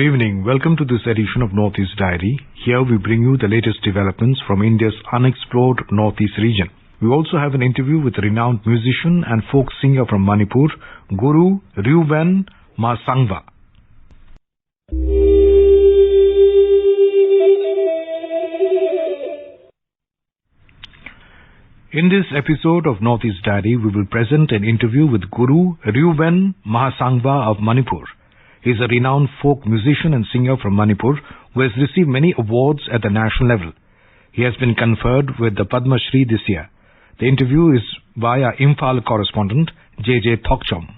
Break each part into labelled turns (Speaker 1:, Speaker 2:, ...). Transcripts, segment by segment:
Speaker 1: evening. Welcome to this edition of Northeast Diary. Here we bring you the latest developments from India's unexplored Northeast region. We also have an interview with a renowned musician and folk singer from Manipur, Guru Reuben Mahasangwa. In this episode of Northeast Diary, we will present an interview with Guru Reuben Mahasangwa of Manipur. He is a renowned folk musician and singer from Manipur who has received many awards at the national level. He has been conferred with the Padma Shri this year. The interview is via Imphal correspondent J.J. Thokchom.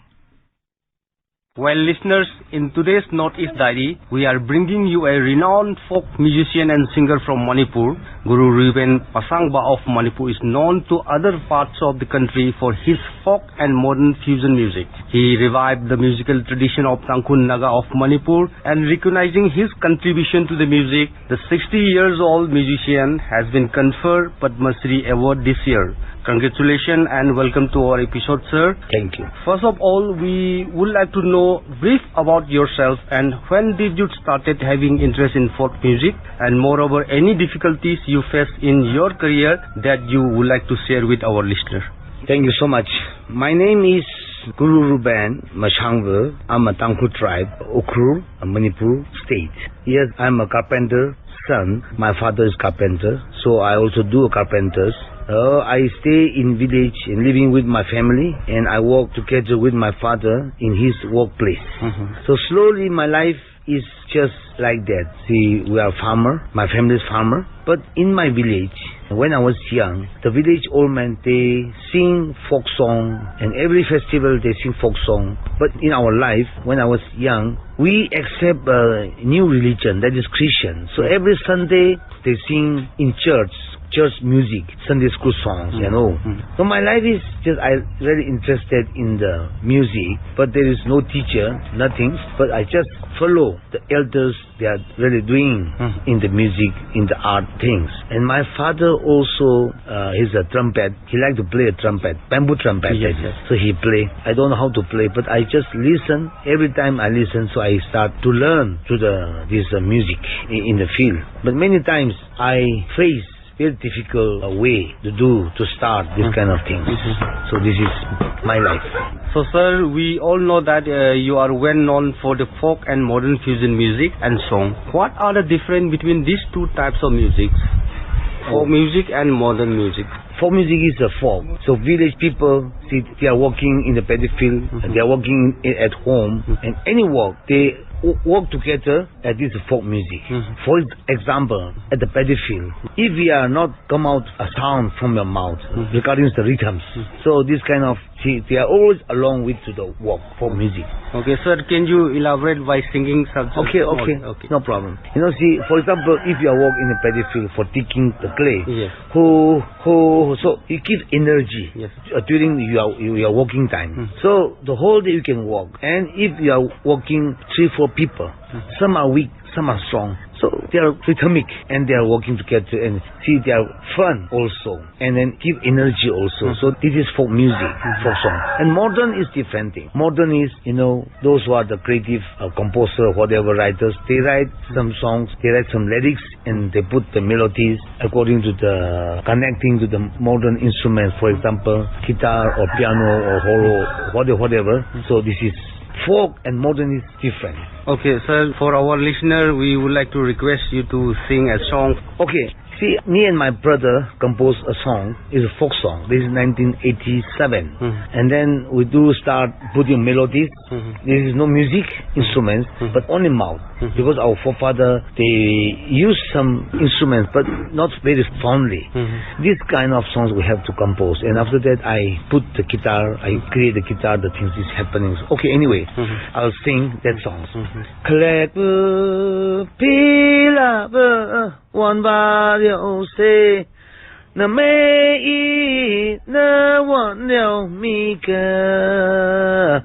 Speaker 2: Well, listeners, in today's Northeast Diary, we are bringing you a renowned folk musician and singer from Manipur. Guru Reuben Mahasangwa of Manipur is known to other parts of the country for his folk and modern fusion music. He revived the musical tradition of Tangkhul Naga of Manipur, and recognizing his contribution to the music, the 60-year-old musician has been conferred Padma Shri Award this year. Congratulations and welcome to our episode, sir.
Speaker 3: Thank you.
Speaker 2: First of all, we would like to know brief about yourself and when did you started having interest in folk music, and moreover any difficulties you faced in your career that you would like to share with our listener.
Speaker 3: Thank you so much. My name is Guru Reuben Mahasangwa. I'm a Tangkhul tribe, Ukhrul, Manipur state. Yes, I'm a carpenter son. My father is carpenter, so I also do carpenters. I stay in village and living with my family, and I work together with my father in his workplace. So slowly my life is just like that. See, we are farmer, my family is farmer, but in my village, when I was young, the village old men, they sing folk song, and every festival they sing folk song. But in our life, when I was young, we accept a new religion, that is Christian. So every Sunday, they sing in church music, Sunday school songs, you know. So my life is just, I'm really interested in the music, but there is no teacher, nothing, but I just follow the elders, they are really doing in the music, in the art things. And my father also, he's a trumpet, he liked to play a trumpet, bamboo trumpet,
Speaker 2: yes.
Speaker 3: So he play. I don't know how to play, but I just listen, every time I listen, so I start to learn to this music in the field. But many times I face very difficult way to start this kind of things. So this is my life.
Speaker 2: So sir, we all know that you are well known for the folk and modern fusion music and song. What are the difference between these two types of music? Folk music and modern music.
Speaker 3: Folk music is a folk. So village people, see, they are working in the paddy field, they are working at home, and any work, they work together, and this is folk music. For example, at the paddy field, if we are not come out a sound from your mouth regarding the rhythms, so this kind of, see, they are always along with the work, folk music.
Speaker 2: Okay, sir, can you elaborate by singing something?
Speaker 3: Okay, no problem. You know, see, for example, if you are working in the paddy field for digging the clay,
Speaker 2: yes.
Speaker 3: So it gives energy,
Speaker 2: yes,
Speaker 3: during your working time. So the whole day you can work, and if you are working 3-4 people, some are weak, some are strong. So they are rhythmic and they are working together, and see, they are fun also, and then give energy also. So this is folk music, folk song. And modern is different thing. Modern is, you know, those who are the creative composer, whatever writers, they write some songs, they write some lyrics, and they put the melodies according to the connecting to the modern instruments. For example, guitar or piano or holo, whatever. So this is folk and modern is different.
Speaker 2: Okay, sir, for our listener, we would like to request you to sing a song.
Speaker 3: Okay, see, me and my brother composed a song, it's a folk song. This is 1987. And then we do start putting melodies. There is no music, instruments, but only mouth. Because our forefather, they use some instruments, but not very fondly. This kind of songs we have to compose. And after that, I put the guitar, I create the guitar, the things is happening. Okay, anyway, I'll sing that song. Collect pila one body say na me na one liao mi ke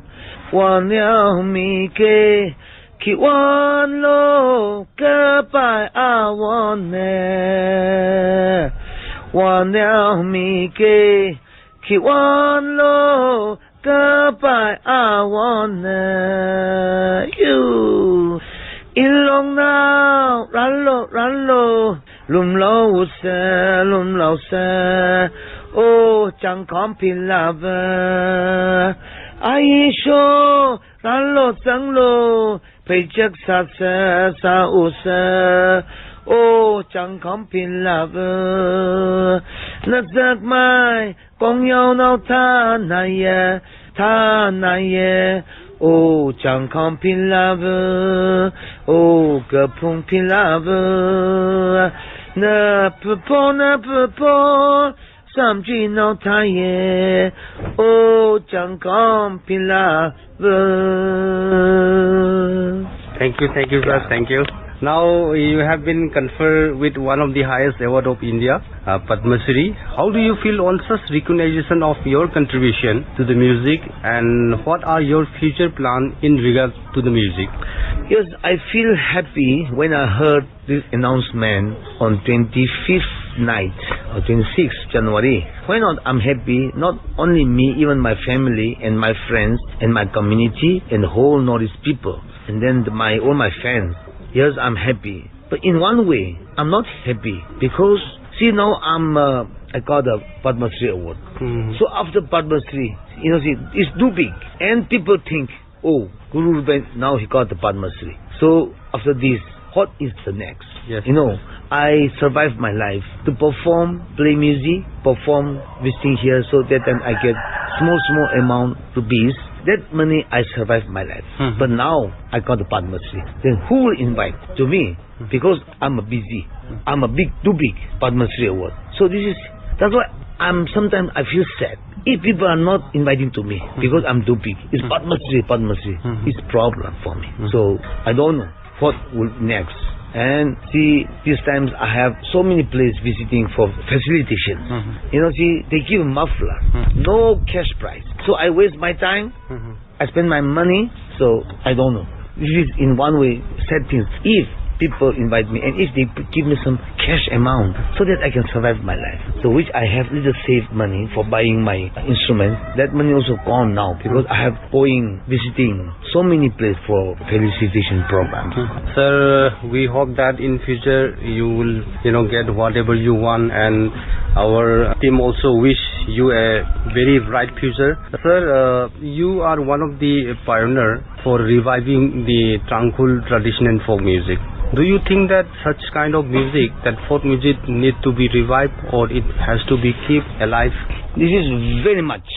Speaker 3: one liao mi ke ki one lo ke bai a one ne one liao mi ke ki one lo ke bai a one ne you long now, run low, lum low sir, oh, Chang Compin lover, I show, run low, paycheck sa usa, oh, Chang Compin lover, nazak mai, gong yao nao ta na ye, oh, Chang Compin lover, oh, Gapung Pin lover, na pupo, some G no ta ye, oh, Chang Compin lover.
Speaker 2: Thank you, sir. Thank you. Now you have been conferred with one of the highest award of India, Padma Shri. How do you feel on such recognition of your contribution to the music, and what are your future plans in regard to the music?
Speaker 3: Yes, I feel happy when I heard this announcement on 25th night or 26th January. Why not? I'm happy, not only me, even my family and my friends and my community and the whole Northeast people, and then all my fans. Yes, I'm happy. But in one way, I'm not happy because, see, now I got a Padma Shri award. So after Padma Shri, see, it's too big. And people think, oh, Guru Ruben, now he got the Padma Shri. So after this, what is the next?
Speaker 2: Yes.
Speaker 3: I survived my life to perform, play music, perform, visiting here, so that then I get small amount rupees. That money I survived my life. But now I got the Padma Shri. Then who will invite to me? Because I'm busy. I'm too big Padma Shri award. So that's why sometimes I feel sad. If people are not inviting to me because I'm too big, it's Padma Shri. It's problem for me. So I don't know what will next. And see, these times I have so many places visiting for facilitation. See, they give muffler, no cash price. So I waste my time, I spend my money, so I don't know. This is in one way sad things. If people invite me and if they give me some cash amount so that I can survive my life. So which I have little saved money for buying my instrument. That money also gone now because I have visiting so many places for felicitation programs.
Speaker 2: Sir, we hope that in future you will get whatever you want, and our team also wish you a very bright future. Sir, you are one of the pioneers for reviving the Trangkhul tradition and folk music. Do you think that such kind of music, that folk music, need to be revived, or it has to be kept alive?
Speaker 3: This is very much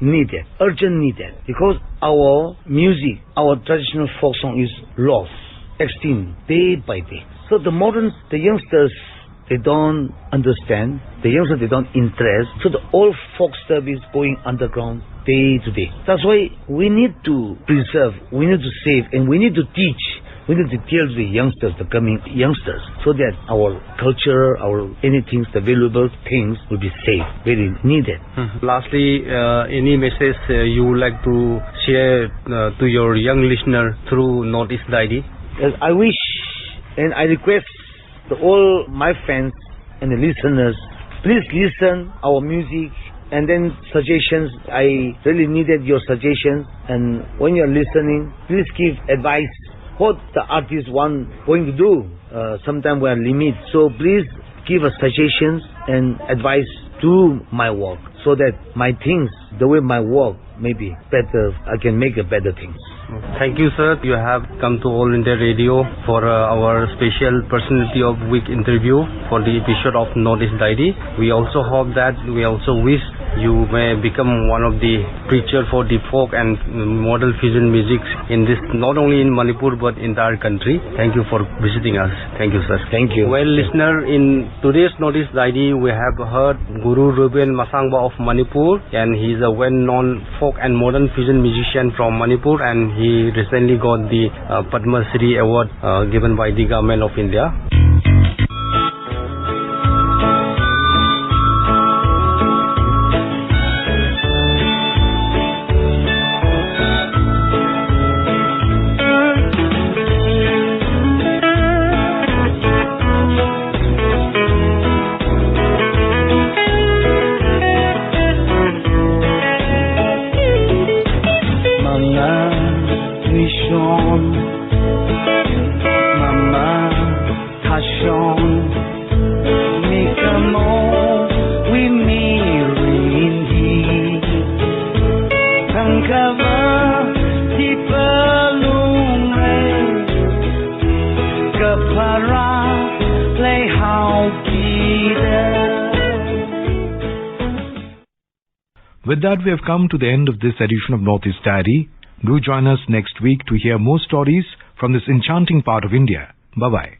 Speaker 3: needed, urgent needed, because our music, our traditional folk song is lost, extinct day by day. So the youngsters, they don't understand, the youngsters, they don't interest. So the old folk stuff is going underground day to day. That's why we need to preserve, we need to save, and we need to teach. We need to tell the youngsters, the coming youngsters, so that our culture, anything, the valuable things will be saved, very needed.
Speaker 2: Lastly, any message you would like to share to your young listener through Northeast Diary?
Speaker 3: Yes, I wish and I request to all my fans and the listeners, please listen our music. And then suggestions, I really needed your suggestions. And when you're listening, please give advice. What the artist going to do. Sometimes we are limited. So please give us suggestions and advice to my work, so that my things, the way my work may be better, I can make a better things.
Speaker 2: Thank you, sir. You have come to All India Radio for our special Personality of Week interview for the episode of Northeast Diary. We also hope that, we also wish you may become one of the preacher for the folk and modern fusion music in this, not only in Manipur but entire country. Thank you for visiting us. Thank you, sir.
Speaker 3: Thank you.
Speaker 2: Well, listener, in today's Northeast Diary, we have heard Guru Ruben Masangba of Manipur, and he is a well-known folk and modern fusion musician from Manipur, and he recently got the Padma Shri award given by the government of India.
Speaker 1: With that, we have come to the end of this edition of Northeast Diary. Do join us next week to hear more stories from this enchanting part of India. Bye-bye.